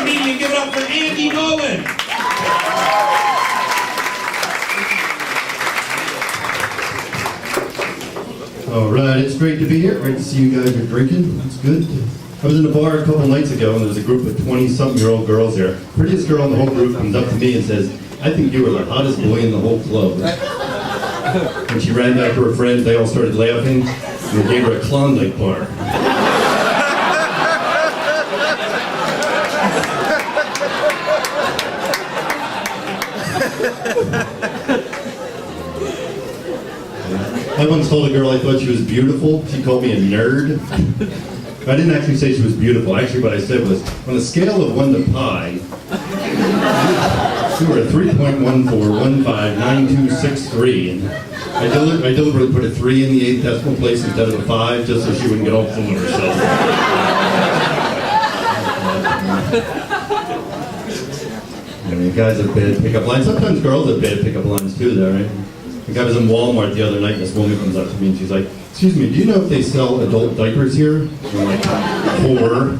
comedian. Give it up for Andy Nolan. All right, it's great to be here. Great to see you guys are drinking. That's good. I was in a bar a couple nights ago, and there was a group of 20-something-year-old girls there. Prettiest girl in the whole group comes up to me and says, "I think you were the hottest boy in the whole club." When she ran back to her friends, they all started laughing, and they gave her a Klondike bar. I once told a girl I thought she was beautiful. She called me a nerd. I didn't actually say she was beautiful. Actually, what I said was, on a scale of 1 to pi, you were a 3.14159263. And I deliberately put a 3 in the 8th decimal place instead of a 5, just so she wouldn't get all full of herself. I mean, guys have bad pickup lines. Sometimes girls have bad pickup lines too, though, right? I was in Walmart the other night, and this woman comes up to me and she's like, "Excuse me, do you know if they sell adult diapers here?" And I'm like, "Whore."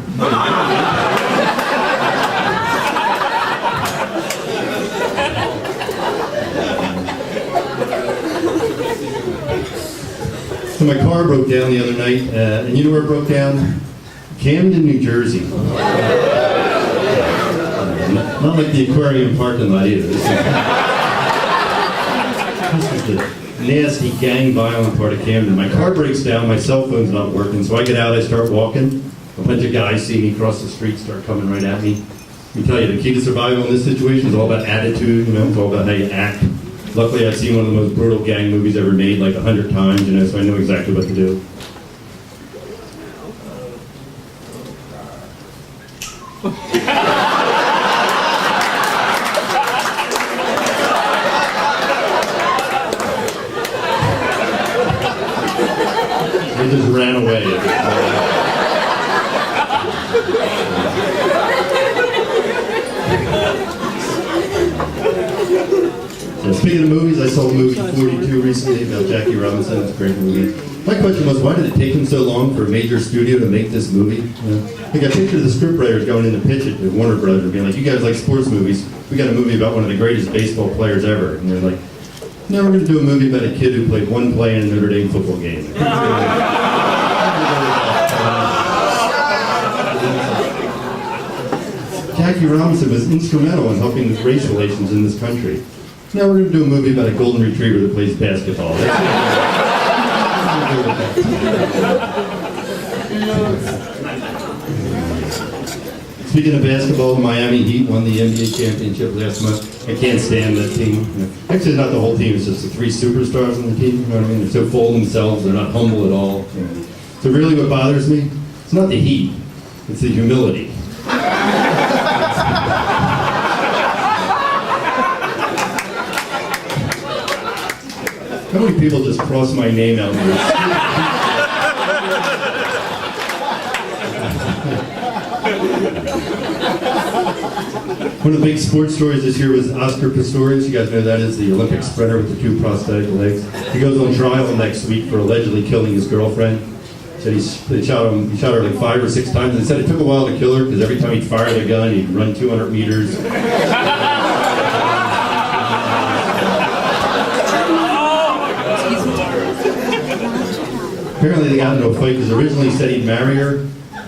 So my car broke down the other night, and you know where it broke down? Camden, New Jersey. Not like the aquarium parking lot either. This is the nasty, gang violent part of Camden. My car breaks down, my cell phone's not working, so I get out, I start walking. A bunch of guys see me cross the street, start coming right at me. Let me tell you, the key to survival in this situation is all about attitude, you know, it's all about how you act. Luckily, I've seen one of the most brutal gang movies ever made like 100 times, you know, so I know exactly what to do. They just ran away. So speaking of movies, I saw the movie 42 recently about Jackie Robinson. It's a great movie. My question was, why did it take him so long for a major studio to make this movie? You know, like I pictured the scriptwriters going in to pitch it to Warner Brothers and being like, "You guys like sports movies? We got a movie about one of the greatest baseball players ever." And they're like, "No, we're going to do a movie about a kid who played one play in a Notre Dame football game." Jackie Robinson was instrumental in helping with race relations in this country. Now we're going to do a movie about a golden retriever that plays basketball. Speaking of basketball, the Miami Heat won the NBA championship last month. I can't stand that team. Actually, not the whole team. It's just the 3 superstars on the team. You know what I mean? They're so full of themselves. They're not humble at all. So really what bothers me, it's not the heat. It's the humility. How many people just cross my name out there? One of the big sports stories this year was Oscar Pistorius. You guys know that is the Olympic sprinter with the 2 prosthetic legs. He goes on trial next week for allegedly killing his girlfriend. Said he shot her like 5 or 6 times. They said it took a while to kill her because every time he'd fire the gun, he'd run 200 meters. Apparently they got into a fight because originally he said he'd marry her,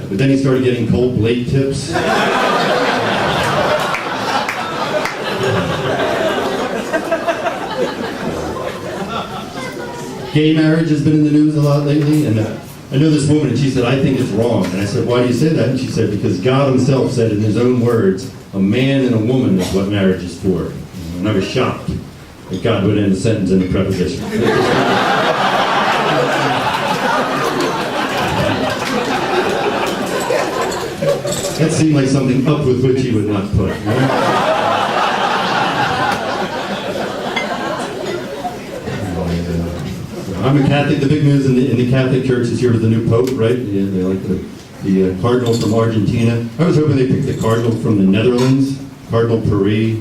but then he started getting cold blade tips. Gay marriage has been in the news a lot lately, and I know this woman, and she said, "I think it's wrong." And I said, "Why do you say that?" And she said, "Because God himself said in his own words, a man and a woman is what marriage is for." And I was shocked that God would end a sentence in a preposition. That seemed like something up with which he would not put. Right? I'm a Catholic. The big news in the Catholic Church this year was the new Pope, right? Yeah, they like the Cardinal from Argentina. I was hoping they picked the Cardinal from the Netherlands, Cardinal Paris.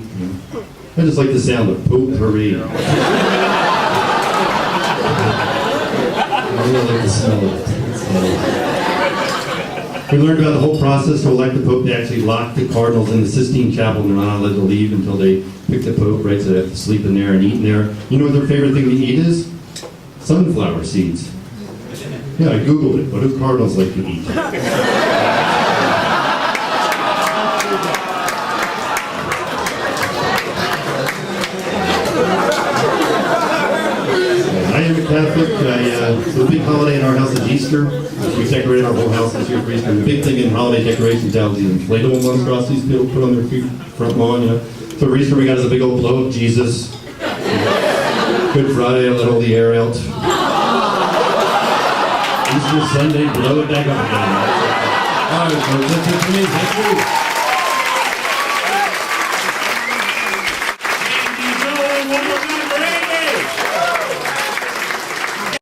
I just like the sound of Pope Paris. I really like the smell of it. We learned about the whole process to elect the Pope. They actually locked the cardinals in the Sistine Chapel, and they're not allowed to leave until they pick the Pope, right? So they have to sleep in there and eat in there. You know what their favorite thing to eat is? Sunflower seeds. Yeah, I Googled it. What do cardinals like to eat? I am a Catholic. The big holiday in our house is Easter. We decorated our whole house this year for Easter. The big thing in holiday decorations now is these inflatable monstrosities people put on their front lawn. You know. So for Easter we got us a big old blow of Jesus. Good Friday, I let all the air out. Easter Sunday, blow it back up again. All right, folks, that's it for me. Thank you.